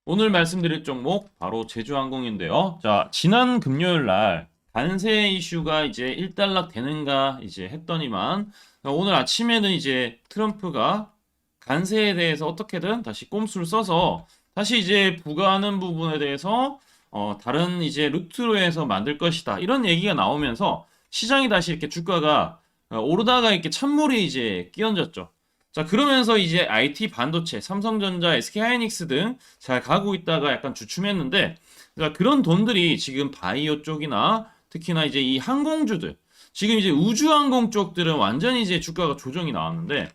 오늘 말씀드릴 종목 바로 제주항공인데요. 자, 지난 금요일 날 관세 이슈가 이제 일단락 되는가 이제 했더니만 오늘 아침에는 이제 트럼프가 관세에 대해서 어떻게든 다시 꼼수를 써서 다시 이제 부과하는 부분에 대해서 다른 이제 루트로 해서 만들 것이다. 이런 얘기가 나오면서 시장이 다시 이렇게 주가가 오르다가 이렇게 찬물이 이제 끼얹었죠. 자, 그러면서 이제 IT 반도체, 삼성전자, SK하이닉스 등 잘 가고 있다가 약간 주춤했는데, 자, 그런 돈들이 지금 바이오 쪽이나 특히나 이제 이 항공주들, 지금 이제 우주항공 쪽들은 완전히 이제 주가가 조정이 나왔는데,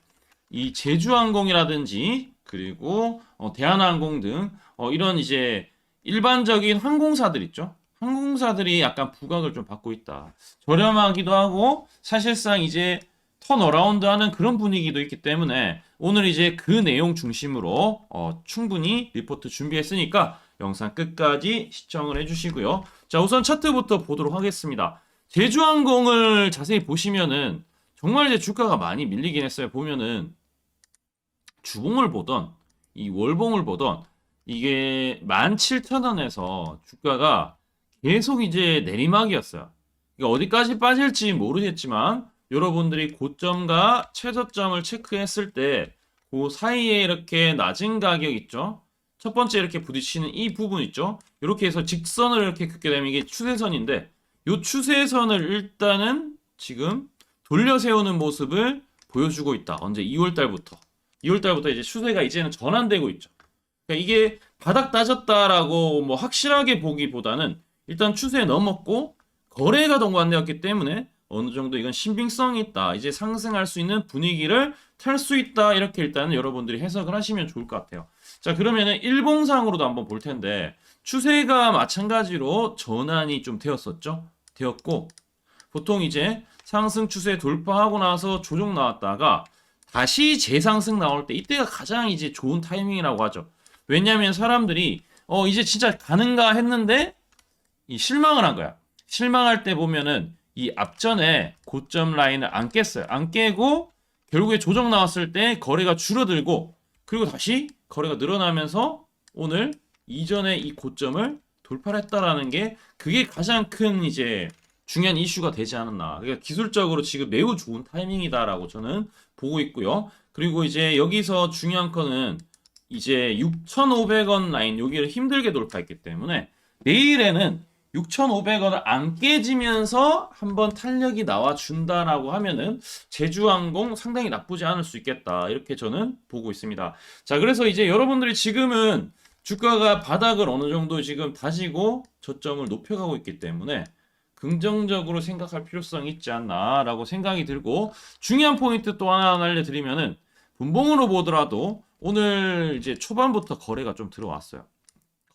이 제주항공이라든지 그리고 대한항공 등 이런 이제 일반적인 항공사들 있죠. 항공사들이 약간 부각을 좀 받고 있다. 저렴하기도 하고 사실상 이제 턴어라운드하는 그런 분위기도 있기 때문에 오늘 이제 그 내용 중심으로 충분히 리포트 준비했으니까 영상 끝까지 시청을 해주시고요. 자, 우선 차트부터 보도록 하겠습니다. 제주항공을 자세히 보시면은 정말 이제 주가가 많이 밀리긴 했어요. 보면은 주봉을 보던 이 월봉을 보던 이게 17,000원에서 주가가 계속 이제 내리막이었어요. 그러니까 어디까지 빠질지 모르겠지만 여러분들이 고점과 최저점을 체크했을 때 그 사이에 이렇게 낮은 가격 있죠? 첫 번째 이렇게 부딪히는 이 부분 있죠? 이렇게 해서 직선을 이렇게 긋게 되면 이게 추세선인데 이 추세선을 일단은 지금 돌려 세우는 모습을 보여주고 있다. 언제? 2월 달부터. 2월 달부터 이제 추세가 이제는 전환되고 있죠. 그러니까 이게 바닥 따졌다라고 뭐 확실하게 보기보다는 일단 추세 넘었고 거래가 동반되었기 때문에 어느 정도 이건 신빙성이 있다. 이제 상승할 수 있는 분위기를 탈 수 있다. 이렇게 일단은 여러분들이 해석을 하시면 좋을 것 같아요. 자, 그러면은 일봉상으로도 한번 볼 텐데 추세가 마찬가지로 전환이 좀 되었었죠. 되었고 보통 이제 상승 추세 돌파하고 나서 조정 나왔다가 다시 재상승 나올 때 이때가 가장 이제 좋은 타이밍이라고 하죠. 왜냐하면 사람들이 이제 진짜 가는가 했는데 이 실망을 한 거야. 실망할 때 보면은 이 앞전에 고점 라인을 안 깼어요. 안 깨고 결국에 조정 나왔을 때 거래가 줄어들고 그리고 다시 거래가 늘어나면서 오늘 이전에 이 고점을 돌파했다라는 게 그게 가장 큰 이제 중요한 이슈가 되지 않았나. 그러니까 기술적으로 지금 매우 좋은 타이밍이다라고 저는 보고 있고요. 그리고 이제 여기서 중요한 거는 이제 6,500원 라인 여기를 힘들게 돌파했기 때문에 내일에는 6,500원을 안 깨지면서 한번 탄력이 나와준다라고 하면은 제주항공 상당히 나쁘지 않을 수 있겠다. 이렇게 저는 보고 있습니다. 자, 그래서 이제 여러분들이 지금은 주가가 바닥을 어느 정도 지금 다지고 저점을 높여가고 있기 때문에 긍정적으로 생각할 필요성이 있지 않나라고 생각이 들고 중요한 포인트 또 하나 알려드리면은 분봉으로 보더라도 오늘 이제 초반부터 거래가 좀 들어왔어요.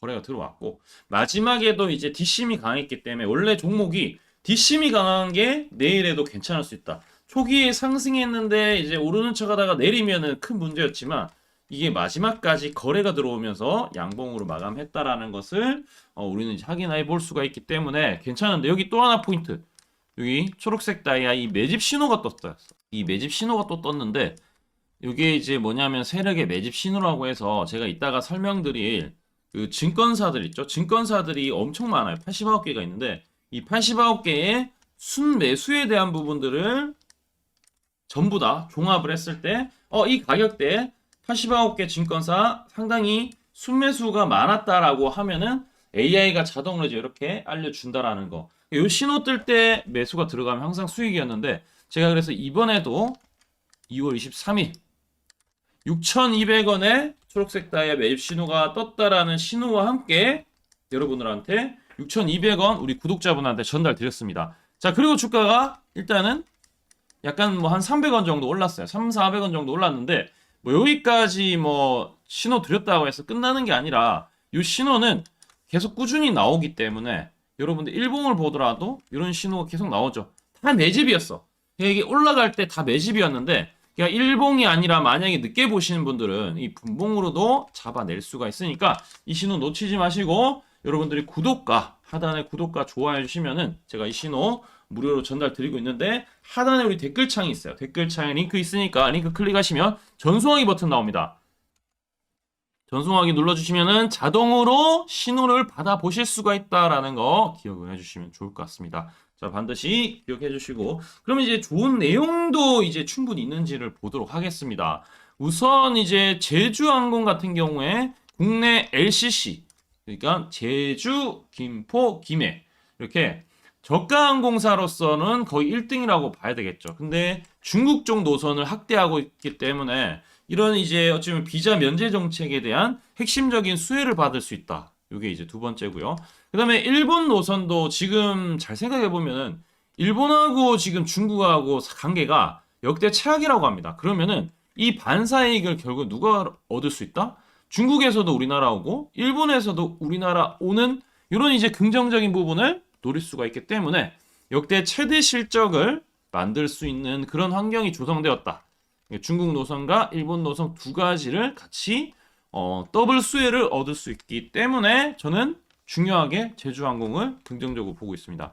거래가 들어왔고 마지막에도 이제 뒷심이 강했기 때문에 원래 종목이 뒷심이 강한 게 내일에도 괜찮을 수 있다. 초기에 상승했는데 이제 오르는 척하다가 내리면은 큰 문제였지만 이게 마지막까지 거래가 들어오면서 양봉으로 마감했다라는 것을 우리는 이제 확인해 볼 수가 있기 때문에 괜찮은데 여기 또 하나 포인트. 여기 초록색 다이아 이 매집 신호가 떴어요. 이 매집 신호가 또 떴는데 이게 이제 뭐냐면 세력의 매집 신호라고 해서 제가 이따가 설명드릴 그 증권사들 있죠. 증권사들이 엄청 많아요. 89개가 있는데 이 89개의 순매수에 대한 부분들을 전부 다 종합을 했을 때 이 가격대에 89개 증권사 상당히 순매수가 많았다라고 하면은 AI가 자동으로 이제 이렇게 알려준다라는 거. 이 신호 뜰 때 매수가 들어가면 항상 수익이었는데 제가 그래서 이번에도 2월 23일 6,200원에 초록색 다이아 매입 신호가 떴다라는 신호와 함께 여러분들한테 6,200원 우리 구독자분한테 전달 드렸습니다. 자, 그리고 주가가 일단은 약간 뭐 한 300원 정도 올랐어요. 3, 400원 정도 올랐는데 뭐 여기까지 뭐 신호 드렸다고 해서 끝나는 게 아니라 이 신호는 계속 꾸준히 나오기 때문에 여러분들 일봉을 보더라도 이런 신호가 계속 나오죠. 다 매집이었어. 이게 올라갈 때 다 매집이었는데 그러니까 일봉이 아니라 만약에 늦게 보시는 분들은 이 분봉으로도 잡아낼 수가 있으니까 이 신호 놓치지 마시고 여러분들이 구독과 하단에 구독과 좋아해 주시면은 제가 이 신호 무료로 전달 드리고 있는데 하단에 우리 댓글창이 있어요. 댓글창에 링크 있으니까 링크 클릭하시면 전송하기 버튼 나옵니다. 전송하기 눌러주시면은 자동으로 신호를 받아보실 수가 있다라는 거 기억을 해주시면 좋을 것 같습니다. 자, 반드시 기억해 주시고, 그러면 이제 좋은 내용도 이제 충분히 있는지를 보도록 하겠습니다. 우선 이제 제주항공 같은 경우에 국내 LCC, 그러니까 제주, 김포, 김해 이렇게 저가 항공사로서는 거의 1등이라고 봐야 되겠죠. 근데 중국 쪽 노선을 확대하고 있기 때문에 이런 이제 어쩌면 비자 면제 정책에 대한 핵심적인 수혜를 받을 수 있다. 이게 이제 두 번째고요. 그다음에 일본 노선도 지금 잘 생각해 보면은 일본하고 지금 중국하고 관계가 역대 최악이라고 합니다. 그러면은 이 반사이익을 결국 누가 얻을 수 있다? 중국에서도 우리나라 오고 일본에서도 우리나라 오는 이런 이제 긍정적인 부분을 노릴 수가 있기 때문에 역대 최대 실적을 만들 수 있는 그런 환경이 조성되었다. 중국 노선과 일본 노선 두 가지를 같이 더블 수혜를 얻을 수 있기 때문에 저는 중요하게 제주항공을 긍정적으로 보고 있습니다.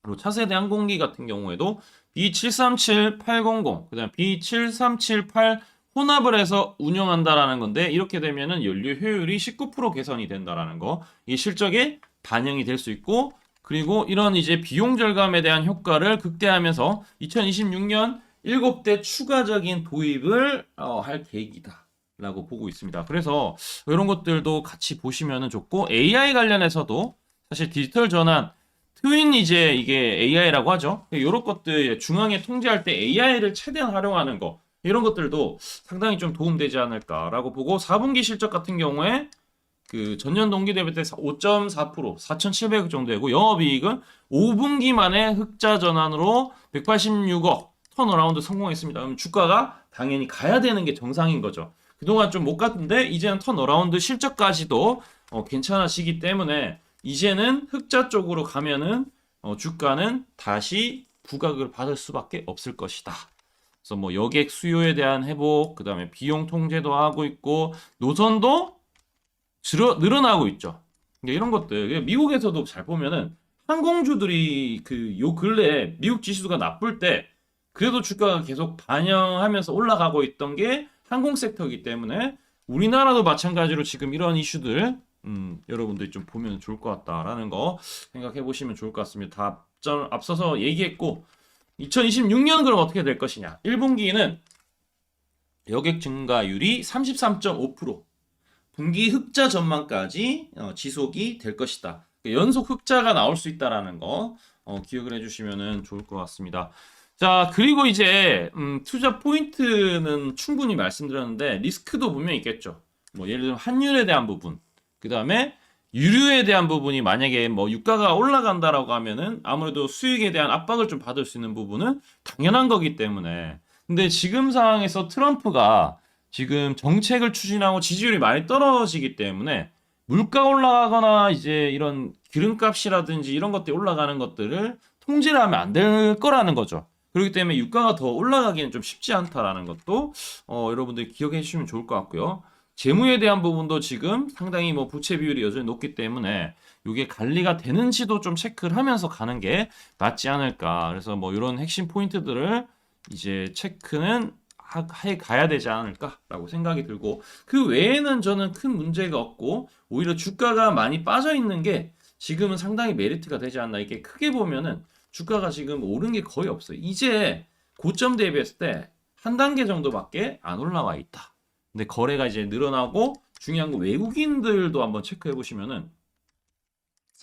그리고 차세대 항공기 같은 경우에도 B737-800, 그다음 B737-8 혼합을 해서 운영한다라는 건데 이렇게 되면은 연료 효율이 19% 개선이 된다라는 거, 이 실적에 반영이 될 수 있고, 그리고 이런 이제 비용 절감에 대한 효과를 극대화하면서 2026년 7대 추가적인 도입을 할 계획이다라고 보고 있습니다. 그래서 이런 것들도 같이 보시면 좋고, AI 관련해서도 사실 디지털 전환 트윈 이제 이게 AI라고 하죠. 이런 것들 중앙에 통제할 때 AI를 최대한 활용하는 거, 이런 것들도 상당히 좀 도움되지 않을까라고 보고, 4분기 실적 같은 경우에 그 전년 동기 대비 때 5.4%, 4,700억 정도 되고, 영업이익은 5분기 만에 흑자 전환으로 186억 턴어라운드 성공했습니다. 그럼 주가가 당연히 가야 되는 게 정상인 거죠. 그동안 좀 못 갔는데 이제는 턴어라운드 실적까지도 괜찮아지기 때문에 이제는 흑자 쪽으로 가면은 주가는 다시 부각을 받을 수밖에 없을 것이다. 그래서 뭐 여객 수요에 대한 회복, 그 다음에 비용 통제도 하고 있고, 노선도 늘어나고 있죠. 그러니까 이런 것들, 미국에서도 잘 보면은 항공주들이 그 요 근래에 미국 지수가 나쁠 때 그래도 주가가 계속 반영하면서 올라가고 있던 게 항공 섹터이기 때문에 우리나라도 마찬가지로 지금 이런 이슈들 여러분들이 좀 보면 좋을 것 같다라는 거 생각해 보시면 좋을 것 같습니다. 다 앞서서 얘기했고, 2026년은 그럼 어떻게 될 것이냐. 1분기는 여객 증가율이 33.5%, 분기 흑자 전망까지 지속이 될 것이다. 연속 흑자가 나올 수 있다라는 거 기억을 해주시면 좋을 것 같습니다. 자, 그리고 이제 투자 포인트는 충분히 말씀드렸는데 리스크도 분명히 있겠죠. 뭐 예를 들면 환율에 대한 부분, 그 다음에 유류에 대한 부분이 만약에 뭐 유가가 올라간다라고 하면은 아무래도 수익에 대한 압박을 좀 받을 수 있는 부분은 당연한 거기 때문에. 근데 지금 상황에서 트럼프가 지금 정책을 추진하고 지지율이 많이 떨어지기 때문에 물가 올라가거나 이제 이런 기름값이라든지 이런 것들이 올라가는 것들을 통제를 하면 안 될 거라는 거죠. 그렇기 때문에 유가가 더 올라가기는 좀 쉽지 않다라는 것도 여러분들이 기억해 주시면 좋을 것 같고요. 재무에 대한 부분도 지금 상당히 뭐 부채 비율이 여전히 높기 때문에 이게 관리가 되는지도 좀 체크를 하면서 가는 게 맞지 않을까. 그래서 뭐 이런 핵심 포인트들을 이제 체크는 해 가야 되지 않을까라고 생각이 들고, 그 외에는 저는 큰 문제가 없고 오히려 주가가 많이 빠져 있는 게 지금은 상당히 메리트가 되지 않나. 이게 크게 보면은 주가가 지금 오른 게 거의 없어요. 이제 고점 대비했을 때 한 단계 정도밖에 안 올라와 있다. 근데 거래가 이제 늘어나고, 중요한 건 외국인들도 한번 체크해 보시면은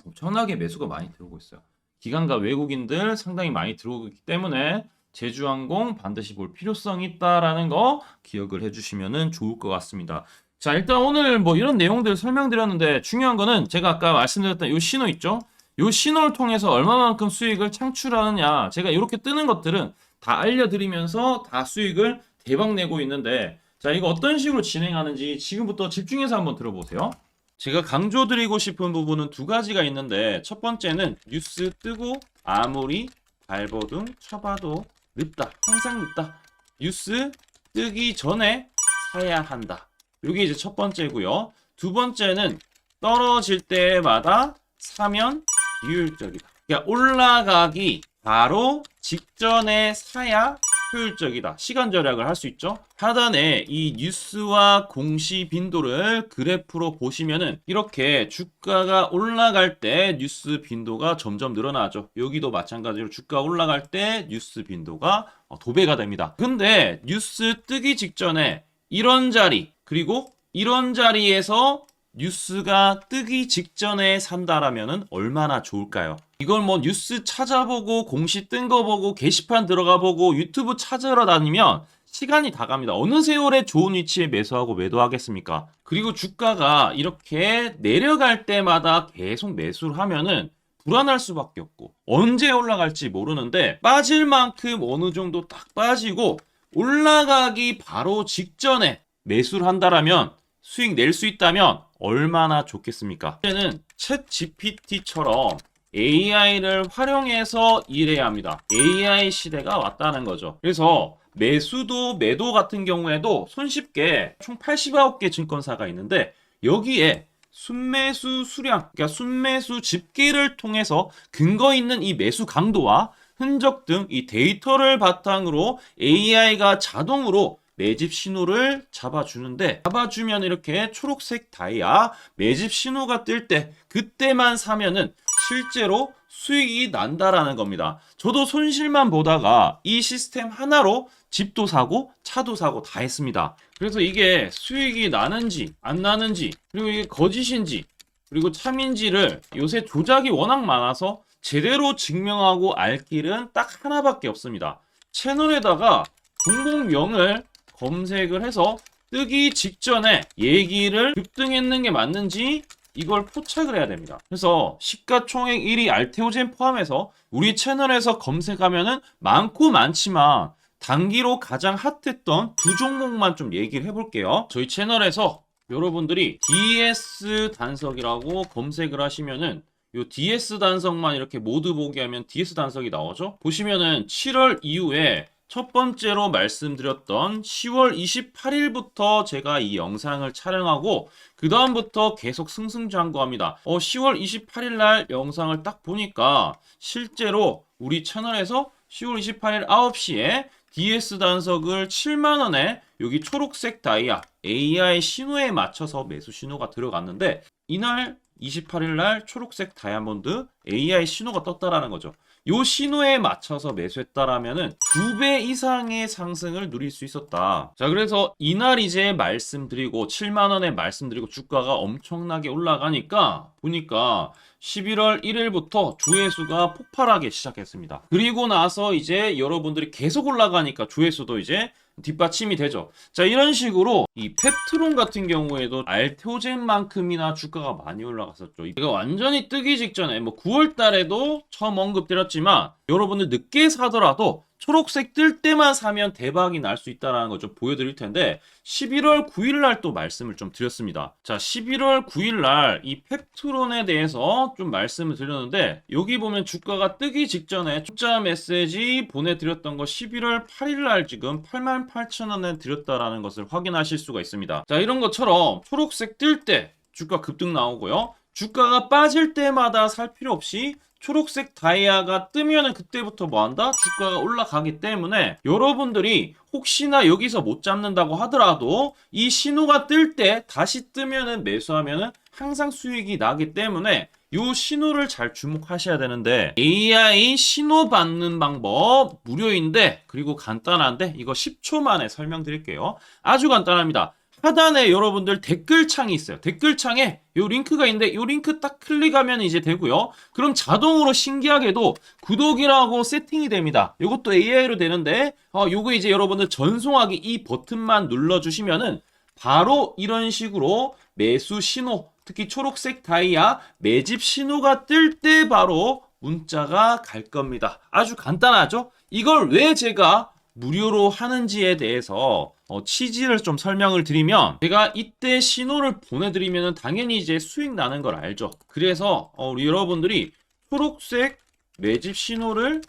엄청나게 매수가 많이 들어오고 있어요. 기관과 외국인들 상당히 많이 들어오고 있기 때문에 제주항공 반드시 볼 필요성이 있다라는 거 기억을 해주시면 좋을 것 같습니다. 자, 일단 오늘 뭐 이런 내용들 설명드렸는데 중요한 거는 제가 아까 말씀드렸던 이 신호 있죠? 이 신호를 통해서 얼마만큼 수익을 창출하느냐, 제가 이렇게 뜨는 것들은 다 알려드리면서 다 수익을 대박 내고 있는데, 자, 이거 어떤 식으로 진행하는지 지금부터 집중해서 한번 들어보세요. 제가 강조드리고 싶은 부분은 두 가지가 있는데, 첫 번째는 뉴스 뜨고 아무리 밟아도 쳐봐도 늦다, 항상 늦다, 뉴스 뜨기 전에 사야 한다. 이게 이제 첫 번째고요. 두 번째는 떨어질 때마다 사면 비효율적이다. 그러니까 올라가기 바로 직전에 사야 효율적이다. 시간 절약을 할 수 있죠. 하단에 이 뉴스와 공시 빈도를 그래프로 보시면은 이렇게 주가가 올라갈 때 뉴스 빈도가 점점 늘어나죠. 여기도 마찬가지로 주가 올라갈 때 뉴스 빈도가 도배가 됩니다. 근데 뉴스 뜨기 직전에 이런 자리 그리고 이런 자리에서 뉴스가 뜨기 직전에 산다라면은 얼마나 좋을까요? 이걸 뭐 뉴스 찾아보고 공시 뜬 거 보고 게시판 들어가 보고 유튜브 찾으러 다니면 시간이 다 갑니다. 어느 세월에 좋은 위치에 매수하고 매도하겠습니까? 그리고 주가가 이렇게 내려갈 때마다 계속 매수를 하면은 불안할 수밖에 없고 언제 올라갈지 모르는데 빠질 만큼 어느 정도 딱 빠지고 올라가기 바로 직전에 매수를 한다라면 수익 낼 수 있다면 얼마나 좋겠습니까? 이제는 챗 GPT처럼 AI를 활용해서 일해야 합니다. AI 시대가 왔다는 거죠. 그래서 매수도 매도 같은 경우에도 손쉽게 총 89개 증권사가 있는데 여기에 순매수 수량, 그러니까 순매수 집계를 통해서 근거 있는 이 매수 강도와 흔적 등 이 데이터를 바탕으로 AI가 자동으로 매집 신호를 잡아주면 이렇게 초록색 다이아 매집 신호가 뜰 때 그때만 사면은 실제로 수익이 난다라는 겁니다. 저도 손실만 보다가 이 시스템 하나로 집도 사고 차도 사고 다 했습니다. 그래서 이게 수익이 나는지 안 나는지 그리고 이게 거짓인지 그리고 참인지를 요새 조작이 워낙 많아서 제대로 증명하고 알 길은 딱 하나밖에 없습니다. 채널에다가 종목명을 검색을 해서 뜨기 직전에 얘기를 급등했는 게 맞는지 이걸 포착을 해야 됩니다. 그래서 시가총액 1위 알테오젠 포함해서 우리 채널에서 검색하면은 많고 많지만 단기로 가장 핫했던 두 종목만 좀 얘기를 해볼게요. 저희 채널에서 여러분들이 DS 단석이라고 검색을 하시면은 요 DS 단석만 이렇게 모두 보게 하면 DS 단석이 나오죠. 보시면은 7월 이후에 첫 번째로 말씀드렸던 10월 28일부터 제가 이 영상을 촬영하고 그 다음부터 계속 승승장구합니다. 10월 28일 날 영상을 딱 보니까 실제로 우리 채널에서 10월 28일 9시에 DS 단석을 7만원에 여기 초록색 다이아 AI 신호에 맞춰서 매수 신호가 들어갔는데 이날 28일 날 초록색 다이아몬드 AI 신호가 떴다라는 거죠. 요 신호에 맞춰서 매수했다라면은 2배 이상의 상승을 누릴 수 있었다. 자, 그래서 이날 이제 말씀드리고 7만원에 말씀드리고 주가가 엄청나게 올라가니까 보니까 11월 1일부터 조회수가 폭발하기 시작했습니다. 그리고 나서 이제 여러분들이 계속 올라가니까 조회수도 이제 뒷받침이 되죠. 자, 이런 식으로 이 펩트론 같은 경우에도 알테오젠만큼이나 주가가 많이 올라갔었죠. 이거 완전히 뜨기 직전에 뭐 9월 달에도 처음 언급드렸지만 여러분들 늦게 사더라도 초록색 뜰 때만 사면 대박이 날 수 있다는 걸 좀 보여드릴 텐데 11월 9일 날 또 말씀을 좀 드렸습니다. 자, 11월 9일 날 이 펩트론에 대해서 좀 말씀을 드렸는데 여기 보면 주가가 뜨기 직전에 투자 메시지 보내드렸던 거 11월 8일 날 지금 88,000원에 드렸다라는 것을 확인하실 수가 있습니다. 자, 이런 것처럼 초록색 뜰 때 주가 급등 나오고요. 주가가 빠질 때마다 살 필요 없이 초록색 다이아가 뜨면은 그때부터 뭐한다? 주가가 올라가기 때문에 여러분들이 혹시나 여기서 못 잡는다고 하더라도 이 신호가 뜰 때 다시 뜨면은 매수하면은 항상 수익이 나기 때문에 이 신호를 잘 주목하셔야 되는데 AI 신호 받는 방법 무료인데 그리고 간단한데 이거 10초 만에 설명드릴게요. 아주 간단합니다. 하단에 여러분들 댓글창이 있어요. 댓글창에 요 링크가 있는데 요 링크 딱 클릭하면 이제 되고요. 그럼 자동으로 신기하게도 구독이라고 세팅이 됩니다. 요것도 AI로 되는데 요거 이제 여러분들 전송하기 이 버튼만 눌러주시면은 바로 이런 식으로 매수 신호 특히 초록색 다이아 매집 신호가 뜰 때 바로 문자가 갈 겁니다. 아주 간단하죠? 이걸 왜 제가 무료로 하는지에 대해서 취지를 좀 설명을 드리면 제가 이때 신호를 보내드리면 당연히 이제 수익 나는 걸 알죠. 그래서 우리 여러분들이 초록색 매집 신호를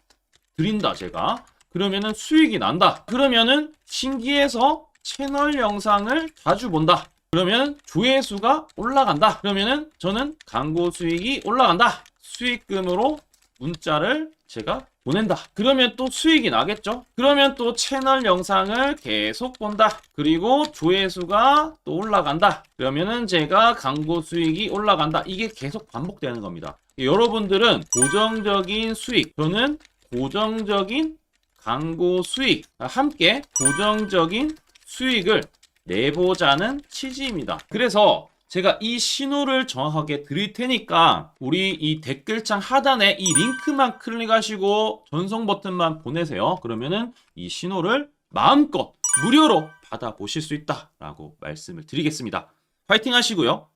드린다 제가 그러면은 수익이 난다. 그러면은 신기해서 채널 영상을 자주 본다. 그러면 조회수가 올라간다. 그러면은 저는 광고 수익이 올라간다. 수익금으로 문자를 제가 보낸다. 그러면 또 수익이 나겠죠? 그러면 또 채널 영상을 계속 본다. 그리고 조회수가 또 올라간다. 그러면은 제가 광고 수익이 올라간다. 이게 계속 반복되는 겁니다. 여러분들은 고정적인 수익, 저는 고정적인 광고 수익, 함께 고정적인 수익을 내보자는 취지입니다. 그래서 제가 이 신호를 정확하게 드릴 테니까 우리 이 댓글창 하단에 이 링크만 클릭하시고 전송 버튼만 보내세요. 그러면은 이 신호를 마음껏 무료로 받아보실 수 있다라고 말씀을 드리겠습니다. 파이팅 하시고요.